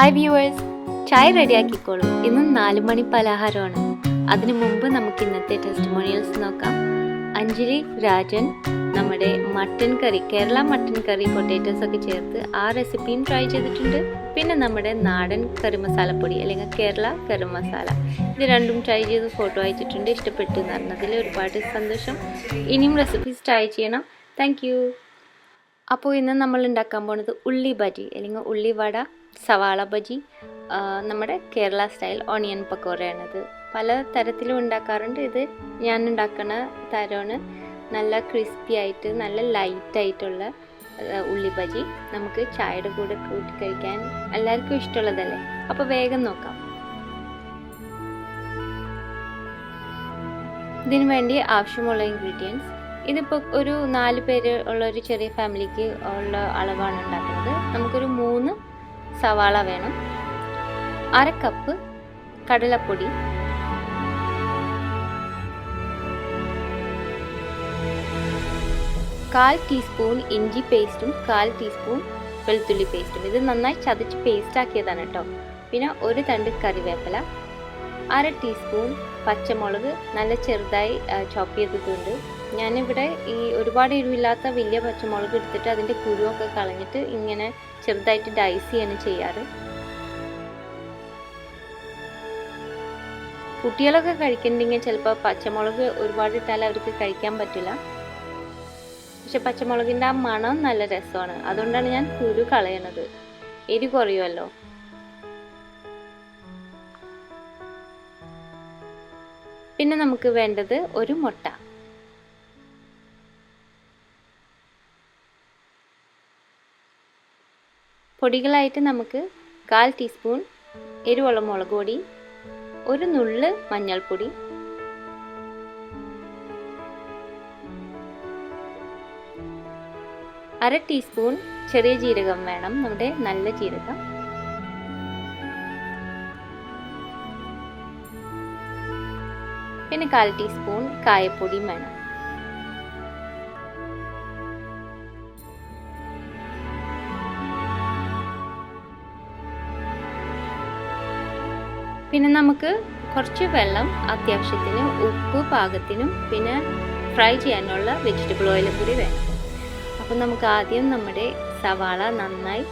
Hi viewers, ചായ റെഡിയാക്കിക്കോളൂ. ഇന്നും 4 മണി പലഹാരമാണ്. അതിനു മുമ്പ് നമുക്ക് ഇന്നത്തെ ടെസ്റ്റിമോണിയൽസ് നോക്കാം. അഞ്ജലി രാജൻ നമ്മുടെ മട്ടൻ കറി, കേരള മട്ടൻ കറി പൊട്ടാറ്റോസ് ഒക്കെ ചേർത്ത് ആ റെസിപ്പിയും ട്രൈ ചെയ്തിട്ടുണ്ട്. പിന്നെ നമ്മുടെ നാടൻ കറി മസാലപ്പൊടി അല്ലെങ്കിൽ കേരള കറി മസാല, ഇത് രണ്ടും ട്രൈ ചെയ്ത് ഫോട്ടോ അയച്ചിട്ടുണ്ട്. ഇഷ്ടപ്പെട്ടു എന്ന് പറഞ്ഞതിൽ ഒരുപാട് സന്തോഷം. ഇനിയും റെസിപ്പീസ് ട്രൈ ചെയ്യണം. Thank you. അപ്പോൾ ഇന്ന് നമ്മൾ ഉണ്ടാക്കാൻ പോകുന്നത് ഉള്ളി ബജി അല്ലെങ്കിൽ ഉള്ളിവട, സവാള ബജി, നമ്മുടെ കേരള സ്റ്റൈൽ ഓണിയൻ പക്കോടയാണിത്. പല തരത്തിലും ഉണ്ടാക്കാറുണ്ട്. ഇത് ഞാൻ ഉണ്ടാക്കുന്ന തരമാണ് നല്ല ക്രിസ്പി ആയിട്ട് നല്ല ലൈറ്റായിട്ടുള്ള ഉള്ളി ബജി. നമുക്ക് ചായയുടെ കൂടെ കൂട്ടി കഴിക്കാൻ എല്ലാവർക്കും ഇഷ്ടമുള്ളതല്ലേ. അപ്പോൾ വേഗം നോക്കാം. ഇതിനു വേണ്ടി ആവശ്യമുള്ള ഇൻഗ്രീഡിയൻസ്, ഇതിപ്പോൾ ഒരു 4 പേര് ഉള്ള ഒരു ചെറിയ ഫാമിലിക്ക് ഉള്ള അളവാണ് ഉണ്ടാക്കുന്നത്. നമുക്കൊരു 3 സവാള വേണം, 1/2 കപ്പ് കടലപ്പൊടി, 1/4 ടീസ്പൂൺ ഇഞ്ചി പേസ്റ്റും 1/4 ടീസ്പൂൺ വെളുത്തുള്ളി പേസ്റ്റും. ഇത് നന്നായി ചതച്ച് പേസ്റ്റ് ആക്കിയതാണ് കേട്ടോ. പിന്നെ ഒരു തണ്ട് കറിവേപ്പില, 1/2 ടീസ്പൂൺ പച്ചമുളക് നല്ല ചെറുതായി ചോപ്പ് ചെയ്തിട്ടുണ്ട്. ഞാനിവിടെ ഈ ഒരുപാട് എരിവില്ലാത്ത വലിയ പച്ചമുളക് എടുത്തിട്ട് അതിൻ്റെ കുരുവൊക്കെ കളഞ്ഞിട്ട് ഇങ്ങനെ ചെറുതായിട്ട് ഡൈസ് ചെയ്യാണ് ചെയ്യാറ്. കുട്ടികളൊക്കെ കഴിക്കുന്നുണ്ടെങ്കിൽ ചിലപ്പോൾ പച്ചമുളക് ഒരുപാട് ഇട്ടാൽ അവർക്ക് കഴിക്കാൻ പറ്റില്ല. പക്ഷെ പച്ചമുളകിൻ്റെ ആ മണം നല്ല രസമാണ്, അതുകൊണ്ടാണ് ഞാൻ കുരു കളയണത്. എരി കുറയുമല്ലോ. പിന്നെ നമുക്ക് വേണ്ടത് ഒരു മുട്ട. പൊടികളായിട്ട് നമുക്ക് 1/4 ടീസ്പൂൺ എരിവുള്ള മുളക് പൊടി, ഒരു നുള്ള് മഞ്ഞൾപ്പൊടി, അര ടീസ്പൂൺ ചെറിയ ജീരകം വേണം, നമ്മുടെ നല്ല ജീരകം, പിന്നെ 1/4 ടീസ്പൂൺ കായപ്പൊടിയും വേണം. പിന്നെ നമുക്ക് കുറച്ച് വെള്ളം, അത്യാവശ്യത്തിന് ഉപ്പ് പാകത്തിനും, പിന്നെ ഫ്രൈ ചെയ്യാനുള്ള വെജിറ്റബിൾ ഓയിലും കൂടി വേണം. അപ്പം നമുക്ക് ആദ്യം നമ്മുടെ സവാള നന്നായി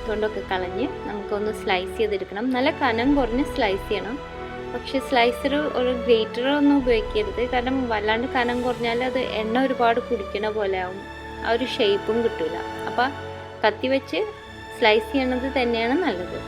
തൊണ്ടൊക്കെ കളഞ്ഞ് നമുക്കൊന്ന് സ്ലൈസ് ചെയ്തെടുക്കണം. നല്ല കനം കുറഞ്ഞ് സ്ലൈസ് ചെയ്യണം. പക്ഷെ സ്ലൈസർ ഒരു ഗ്രേറ്ററോ ഒന്നും ഉപയോഗിക്കരുത്, കാരണം വല്ലാണ്ട് കനം കുറഞ്ഞാൽ അത് എണ്ണ ഒരുപാട് കുടിക്കണ പോലെ ആവും, ആ ഒരു ഷേപ്പും കിട്ടില്ല. അപ്പം കത്തി വെച്ച് സ്ലൈസ് ചെയ്യണത് തന്നെയാണ് നല്ലത്.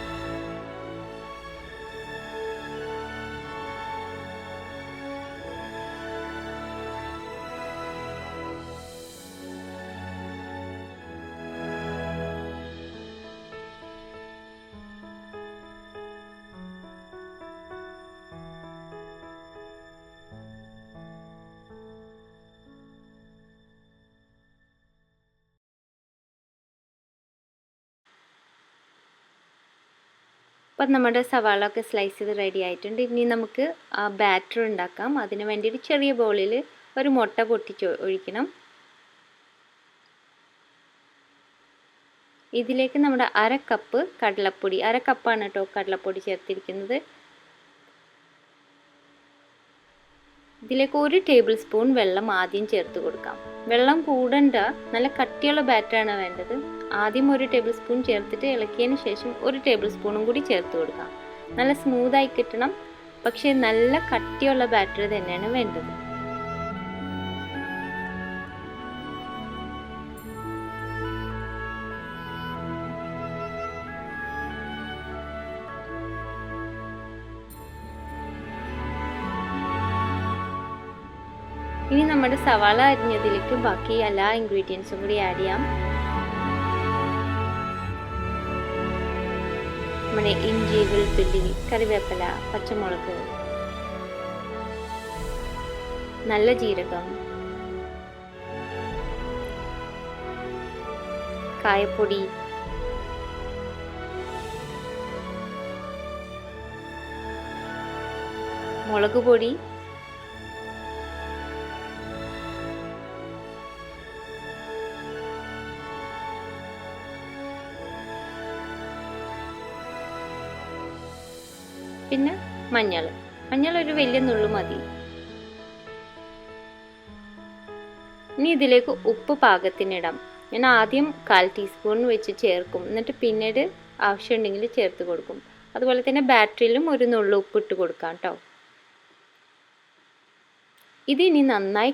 അപ്പം നമ്മുടെ സവാള ഒക്കെ സ്ലൈസ് ചെയ്ത് റെഡി ആയിട്ടുണ്ട്. ഇനി നമുക്ക് ബാറ്റർ ഉണ്ടാക്കാം. അതിന് വേണ്ടിയിട്ട് ചെറിയ ബൗളിൽ ഒരു മുട്ട പൊട്ടിച്ച് ഒഴിക്കണം. ഇതിലേക്ക് നമ്മുടെ 1/2 കപ്പ് കടലപ്പൊടി, 1/2 കപ്പാണ് കേട്ടോ കടലപ്പൊടി ചേർത്തിരിക്കുന്നത്. ഇതിലേക്ക് 1 ടേബിൾ സ്പൂൺ വെള്ളം ആദ്യം ചേർത്ത് കൊടുക്കാം. വെള്ളം കൂടണ്ട, നല്ല കട്ടിയുള്ള ബാറ്ററാണ് വേണ്ടത്. ആദ്യം 1 ടേബിൾ സ്പൂൺ ചേർത്തിട്ട് ഇളക്കിയതിന് ശേഷം 1 ടേബിൾ സ്പൂണും കൂടി ചേർത്ത് കൊടുക്കാം. നല്ല സ്മൂത്തായി കിട്ടണം, പക്ഷേ നല്ല കട്ടിയുള്ള ബാറ്റർ തന്നെയാണ് വേണ്ടത്. ഇനി നമ്മുടെ സവാള അരിഞ്ഞതിലേക്ക് ബാക്കി എല്ലാ ഇൻഗ്രീഡിയൻസും കൂടി ആഡ് ചെയ്യാം. നമ്മുടെ ഇഞ്ചി, വെളുത്തുള്ളി, കറിവേപ്പില, പച്ചമുളക്, നല്ല ജീരകം, കായപ്പൊടി, മുളക് പൊടി, പിന്നെ മഞ്ഞൾ ഒരു വലിയ നുള്ളു മതി. ഇനി ഇതിലേക്ക് ഉപ്പ് പാകത്തിനിടാം. ഞാൻ ആദ്യം 1/4 ടീസ്പൂൺ വെച്ച് ചേർക്കും, എന്നിട്ട് പിന്നീട് ആവശ്യമുണ്ടെങ്കിൽ ചേർത്ത് കൊടുക്കും. അതുപോലെ തന്നെ ബാറ്ററിയിലും ഒരു നുള്ളു ഉപ്പ് ഇട്ട് കൊടുക്കാം കേട്ടോ. ഇതിനി നന്നായി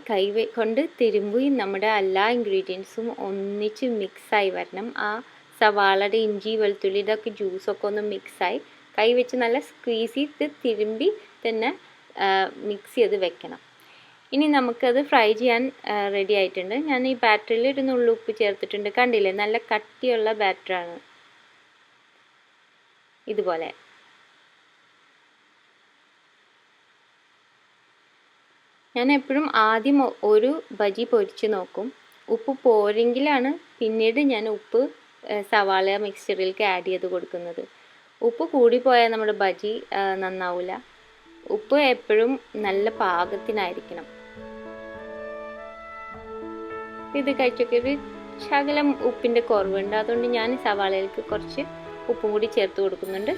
കൊണ്ട് തിരുമ്പി നമ്മുടെ എല്ലാ ഇൻഗ്രീഡിയൻസും ഒന്നിച്ച് മിക്സായി വരണം. ആ സവാളയുടെ ഇഞ്ചി വെളുത്തുള്ളി ഇതൊക്കെ ജ്യൂസൊക്കെ ഒന്ന് മിക്സായി കൈ വെച്ച് നല്ല സ്ക്വീസ് ചെയ്ത് തിരുമ്പി തന്നെ മിക്സ് ചെയ്ത് വെക്കണം. ഇനി നമുക്കത് ഫ്രൈ ചെയ്യാൻ റെഡി ആയിട്ടുണ്ട്. ഞാൻ ഈ ബാറ്ററിൽ ഒരു നുള്ളു ഉപ്പ് ചേർത്തിട്ടുണ്ട്. കണ്ടില്ലേ, നല്ല കട്ടിയുള്ള ബാറ്ററാണ്. ഇതുപോലെ ഞാൻ എപ്പോഴും ആദ്യം ഒരു ബജി പൊരിച്ച് നോക്കും. ഉപ്പ് പോരെങ്കിലാണ് പിന്നീട് ഞാൻ ഉപ്പ് സവാള മിക്സ്ചറിലേക്ക് ആഡ് ചെയ്ത് കൊടുക്കുന്നത്. ഉപ്പ് കൂടിപ്പോയാൽ നമ്മുടെ ബജി നന്നാവില്ല. ഉപ്പ് എപ്പോഴും നല്ല പാകത്തിനായിരിക്കണം. ഇത് കഴിച്ചൊക്കെ ഒരു ശകലം ഉപ്പിൻ്റെ കുറവുണ്ട്, അതുകൊണ്ട് ഞാൻ സവാളയിലേക്ക് കുറച്ച് ഉപ്പും കൂടി ചേർത്ത് കൊടുക്കുന്നുണ്ട്.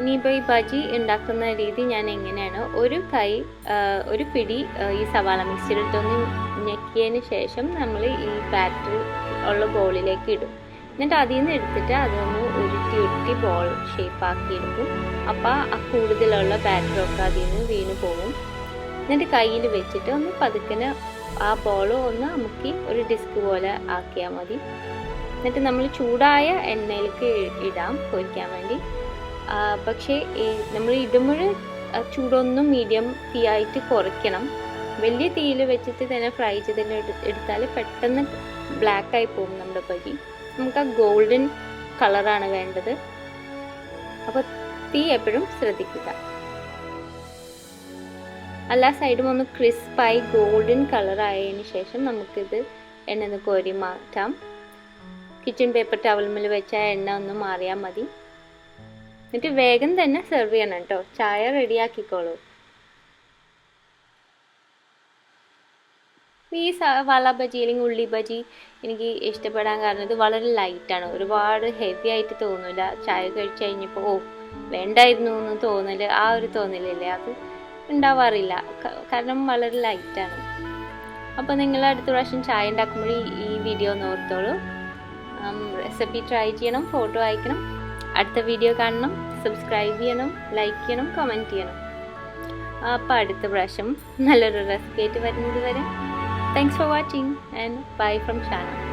ഇനിയിപ്പോൾ ഈ ബജി ഉണ്ടാക്കുന്ന രീതി ഞാൻ എങ്ങനെയാണ്, ഒരു പിടി ഈ സവാള മിക്സിയിൽ ഇട്ടൊന്ന് ഞെക്കിയതിന് ശേഷം നമ്മൾ ഈ ബാറ്റർ ഉള്ള ബോളിലേക്ക് ഇടും. എന്നിട്ട് അതിൽ നിന്ന് എടുത്തിട്ട് അതൊന്ന് ഉരുട്ടി ബോൾ ഷേപ്പാക്കി എടുക്കും. അപ്പോൾ ആ കൂടുതലുള്ള ബാറ്ററൊക്കെ അതിൽ നിന്ന് വീണ് പോകും. എന്നിട്ട് കയ്യിൽ വെച്ചിട്ട് ഒന്ന് പതുക്കനെ ആ ബോൾ ഒന്ന് അമുക്കി ഒരു ഡിസ്ക് പോലെ ആക്കിയാൽ മതി. എന്നിട്ട് നമ്മൾ ചൂടായ എണ്ണയിലേക്ക് ഇടാം പൊരിക്കാൻ വേണ്ടി. പക്ഷേ നമ്മൾ ഇടുമ്പോൾ ചൂടൊന്നും മീഡിയം തീ ആയിട്ട് കുറയ്ക്കണം. വലിയ തീയിൽ വെച്ചിട്ട് തന്നെ ഫ്രൈ ചെയ്ത് എടുത്താൽ പെട്ടെന്ന് ബ്ലാക്കായി പോകും നമ്മുടെ ബജി. നമുക്ക് ആ ഗോൾഡൻ കളറാണ് വേണ്ടത്. അപ്പോൾ തീ എപ്പോഴും ശ്രദ്ധിക്കുക. എല്ലാ സൈഡും ഒന്ന് ക്രിസ്പായി ഗോൾഡൻ കളറായതിന് ശേഷം നമുക്കിത് എണ്ണ കോരി മാറ്റാം. കിച്ചൺ പേപ്പർ ടവൽമിൽ വെച്ചാൽ എണ്ണ ഒന്ന് മാറിയാൽ മതി. എന്നിട്ട് വേഗം തന്നെ സെർവ് ചെയ്യണം കേട്ടോ. ചായ റെഡിയാക്കിക്കോളൂ. ഈ സവാള ബജി അല്ലെങ്കിൽ ഉള്ളി ബജി എനിക്ക് ഇഷ്ടപ്പെടാൻ കാരണം ഇത് വളരെ ലൈറ്റാണ്. ഒരുപാട് ഹെവി ആയിട്ട് തോന്നില്ല. ചായ കഴിച്ച് കഴിഞ്ഞപ്പോൾ വേണ്ടായിരുന്നു എന്ന് തോന്നൽ, ആ ഒരു തോന്നലില്ലേ, അത് ഉണ്ടാവാറില്ല. കാരണം വളരെ ലൈറ്റാണ്. അപ്പോൾ നിങ്ങൾ അടുത്ത പ്രാവശ്യം ചായ ഉണ്ടാക്കുമ്പോൾ ഈ വീഡിയോ ഒന്ന് ഓർത്തോളൂ. റെസിപ്പി ട്രൈ ചെയ്യണം, ഫോട്ടോ അയക്കണം, അടുത്ത വീഡിയോ കാണണം, സബ്സ്ക്രൈബ് ചെയ്യണം, ലൈക്ക് ചെയ്യണം, കമൻറ്റ് ചെയ്യണം. അപ്പോൾ അടുത്ത പ്രാവശ്യം നല്ലൊരു റെസിപ്പി ആയിട്ട് വരുന്നത് വരെ thanks for watching and bye from Shana.